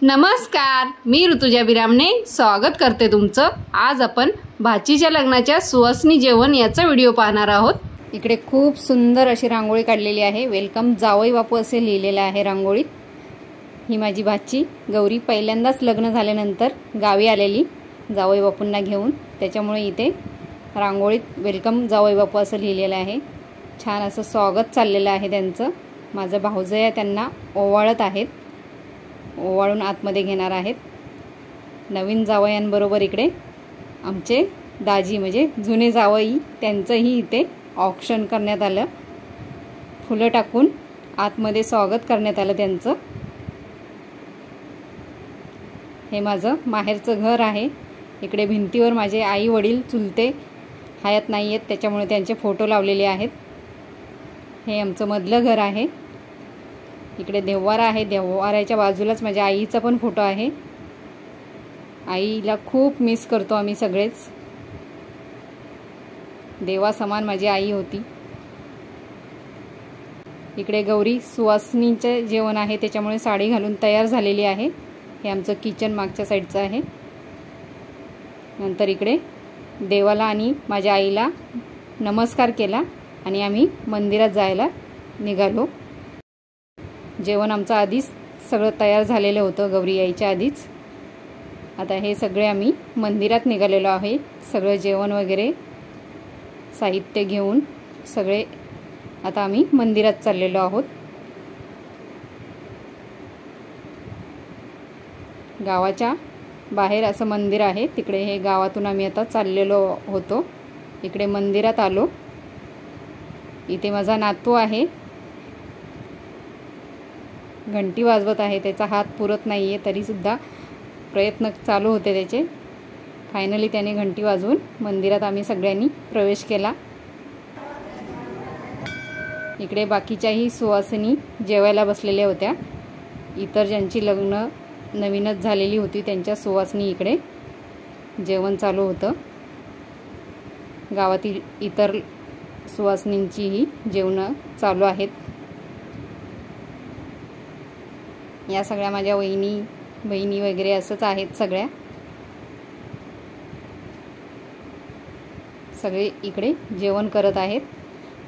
नमस्कार, मी ऋतुजा बिरामने स्वागत करते तुमचं। आज आपण भाचीच्या लग्नाच्या सुवासनी जेवण याचा व्हिडिओ पाहणार आहोत। इकडे खूप सुंदर अशी रांगोळी काढलेली आहे। वेलकम जावई बापू असे लिहिलेले आहे रांगोळीत। ही माझी भाची गौरी पहिल्यांदाच लग्न झाल्यानंतर गावी आलेली जावई बापूंना घेऊन, त्याच्यामुळे इथे रांगोळीत वेलकम जावई बापू असं लिहिलेलं आहे। छान असं स्वागत चाललेलं आहे त्यांचं। माझा भाऊजया त्यांना ओवाळत आहेत, ओवाळून आतमध्ये घेणार आहेत। नवीन जावयांबरोबर इकडे आमचे दाजी म्हणजे जुने जावई त्यांचंही इथे ऑक्शन करण्यात आलं, फुलं टाकून आतमध्ये स्वागत करण्यात आलं त्यांचं। हे माझं माहेरचं घर आहे। इकडे भिंतीवर माझे आई वडील चुलते हयात नाही आहेत, त्याच्यामुळे त्यांचे फोटो लावलेले आहेत। हे आमचं मधलं घर आहे। इकडे देववारा आहे, देववाऱ्याच्या बाजूलाच माझ्या आईचा पण फोटो आहे। आईला खूप मिस करतो आम्ही सगळेच। देवा समान माझी आई होती। इकडे गौरी सुवासनीचे जेवण आहे, त्याच्यामुळे साडी घालून तयार झालेली आहे। हे आमचं किचन मागच्या साईडचं आहे। नंतर इकडे देवाला आणि माझ्या आईला नमस्कार केला आणि आम्ही मंदिरात जायला निघालो। जेवण आमचं आधीच सगळं तयार झालेलं होतं गौरी यायच्या आधीच। आता हे सगळे आम्ही मंदिरात निघालेलो आहे। सगळं जेवण वगैरे साहित्य घेऊन सगळे आता आम्ही मंदिरात चाललेलो आहोत। गावाच्या बाहेर असं मंदिर आहे, तिकडे हे गावातून आम्ही आता चाललेलो होतो। इकडे मंदिरात आलो। इथे माझा नातू आहे, घंटी वाजवत आहे। त्याचा हात पुरत नाहीये, तरी सुद्धा प्रयत्न चालू होते त्याचे। फायनली त्याने घंटी वाजवून मंदिरात आम्ही सगळ्यांनी प्रवेश केला। इकडे बाकीच्याही सुवासिनी जेवायला बसलेल्या होत्या। इतर ज्यांची लग्न नवीनच झालेली होती त्यांच्या सुवासिनी इकडे जेवण चालू होतं। गावातील इतर सुवासिनींचीही जेवणं चालू आहेत। या सगळ्या माझ्या वहिनी बहिणी वगैरे असंच आहेत सगळ्या। सगळे इकडे जेवण करत आहेत।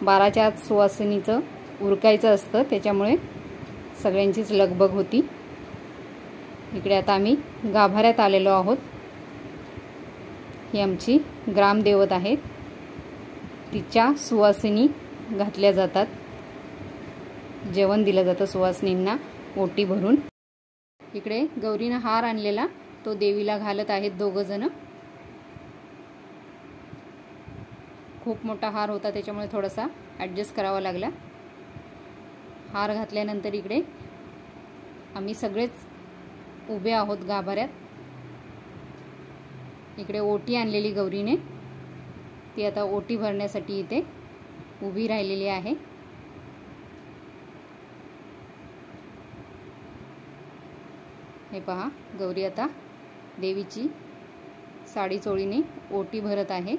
12च्या आत सुवासिनीचं उरकायचं असतं, त्याच्यामुळे सगळ्यांचीच लगबग होती। इकडे आता आम्ही गाभाऱ्यात आलेलो आहोत। ही आमची ग्रामदेवत आहे, तिच्या सुवासिनी घातल्या जातात। जेवण दिलं जातं सुवासिनींना ओटी भरून। इकडे गौरीनं हार आणलेला तो देवीला घालत आहेत दोघं जण। खूप मोठा हार होता, त्याच्यामुळे थोडासा ॲडजस्ट करावा लागला। हार घातल्यानंतर इकडे आम्ही सगळेच उभे आहोत गाभाऱ्यात। इकडे ओटी आणलेली गौरीने, ती आता ओटी भरण्यासाठी इथे उभी राहिलेली आहे। हे पहा, गौरी आता देवीची साडी चोळीने ओटी भरत आहे।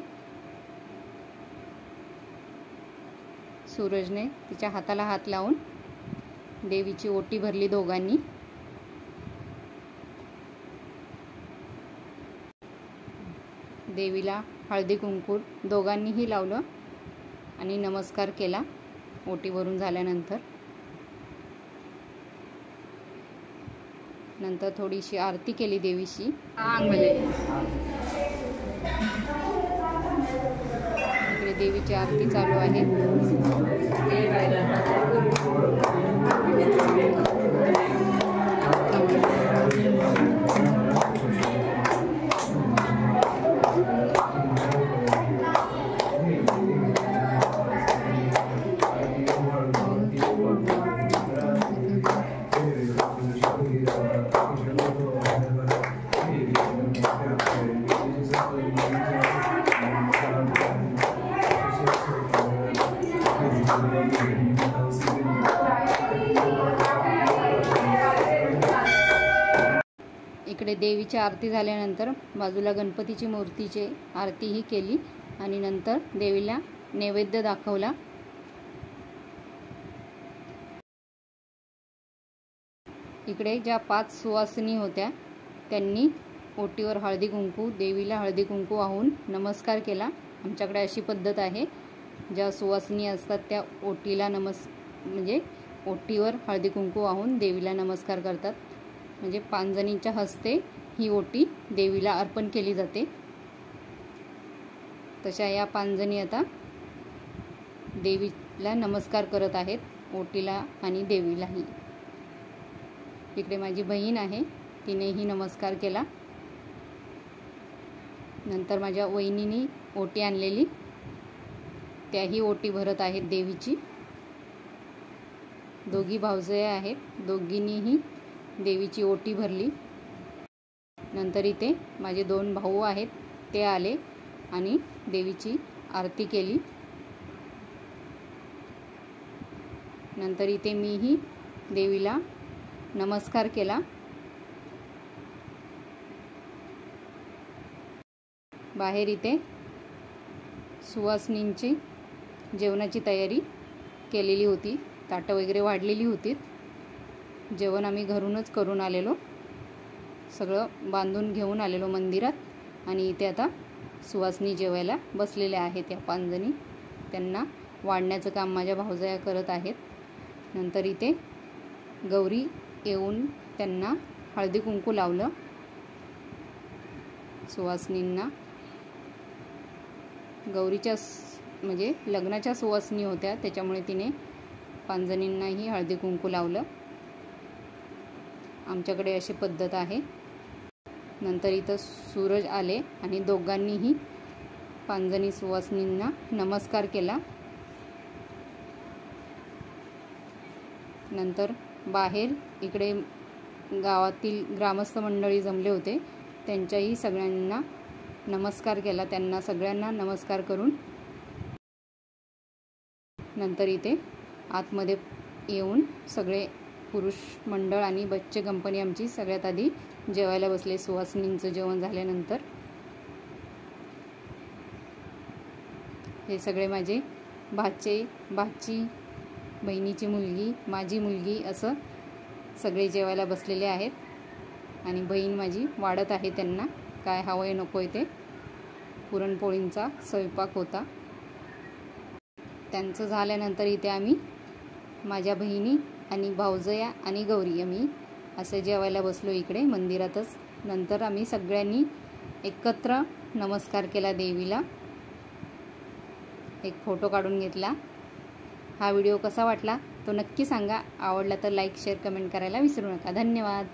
सूरजने तिच्या हाताला हात लावून देवीची ओटी भरली दोघांनी। देवीला हळदी कुंकू दोघांनीही लावलं आणि नमस्कार केला ओटी भरून झाल्यानंतर। नंतर थोडीशी आरती केली देवीची। इकडे देवीची आरती चालू आहे। इकडे देवीची आरती झाल्यानंतर बाजूला गणपतीची मूर्तीची आरतीही केली आणि नंतर देवीला नैवेद्य दाखवला। इकडे ज्या 5 सुवासिनी होत्या त्यांनी ओटीवर हळदी कुंकू, देवीला हळदी कुंकू वाहून नमस्कार केला। आमच्याकडे अशी पद्धत आहे, ज्या सुवासिनी असतात त्या ओटीला म्हणजे ओटीवर हळदी कुंकू वाहून देवीला नमस्कार करतात। म्हणजे 5 जणींच्या हस्ते ही ओटी देवीला अर्पण केली जाते। तशा या 5 जणी आता देवीला नमस्कार करत आहेत, ओटीला आणि देवीलाही। इकडे माझी बहीण आहे, तिनेही नमस्कार केला। नंतर माझ्या वहिनीने ओटी आणलेली, त्याही ओटी भरत आहेत देवीची। दोघी भावजया आहेत, दोघींनीही देवीची ओटी भरली। नंतर इथे माझे 2 भाऊ आहेत, ते आले आणि देवीची आरती केली। नंतर इथे मीही देवीला नमस्कार केला। बाहेर इथे सुवासिनींची जेवणाची तयारी केलेली होती, ताटं वगैरे वाढलेली होती। जेवण आम्ही घरूनच करून आलेलो, सगळं बांधून घेऊन आलेलो मंदिरात। आणि इथे आता सुवासिनी जेवायला बसलेल्या आहेत या 5 जणी, त्यांना वाढण्याचं काम माझ्या भावजया करत आहेत। नंतर इथे गौरी येऊन त्यांना हळदी कुंकू लावलं सुवासिनींना। गौरीच्या म्हणजे लग्नाच्या सुवासिनी होत्या, त्याच्यामुळे तिने 5 जणींनाही हळदी कुंकू लावलं। आमच्याकडे अशी पद्धत आहे। नंतर इथं सूरज आले आणि दोघांनीही 5 जणी सुवासिनींना नमस्कार केला। नंतर बाहेर इकडे गावातील ग्रामस्थ मंडळी जमले होते, त्यांच्याही सगळ्यांना नमस्कार केला। त्यांना सगळ्यांना नमस्कार करून नंतर इथे आतमध्ये येऊन सगळे पुरुष मंडळ आणि बच्चे कंपनी आमची सगळ्यात आधी जेवायला बसले। सुवासिनींचं जेवण झाल्यानंतर हे सगळे माझे भाचे, भाची, बहिणीची मुलगी, माझी मुलगी असं सगळे जेवायला बसलेले आहेत। आणि बहीण माझी वाढत आहे त्यांना काय हवंय नकोय ते। पुरणपोळींचा स्वयंपाक होता। त्यांचं झाल्यानंतर इथे आम्ही माझ्या बहिणी आणि भावजया आणि गौरी आम्ही असे जेवायला बसलो इकडे मंदिरातच। नंतर आम्ही सगळ्यांनी एकत्र नमस्कार केला देवीला, एक फोटो काढून घेतला। हा व्हिडिओ कसा वाटला तो नक्की सांगा। आवडला तर लाईक, शेअर, कमेंट करायला विसरू नका। धन्यवाद।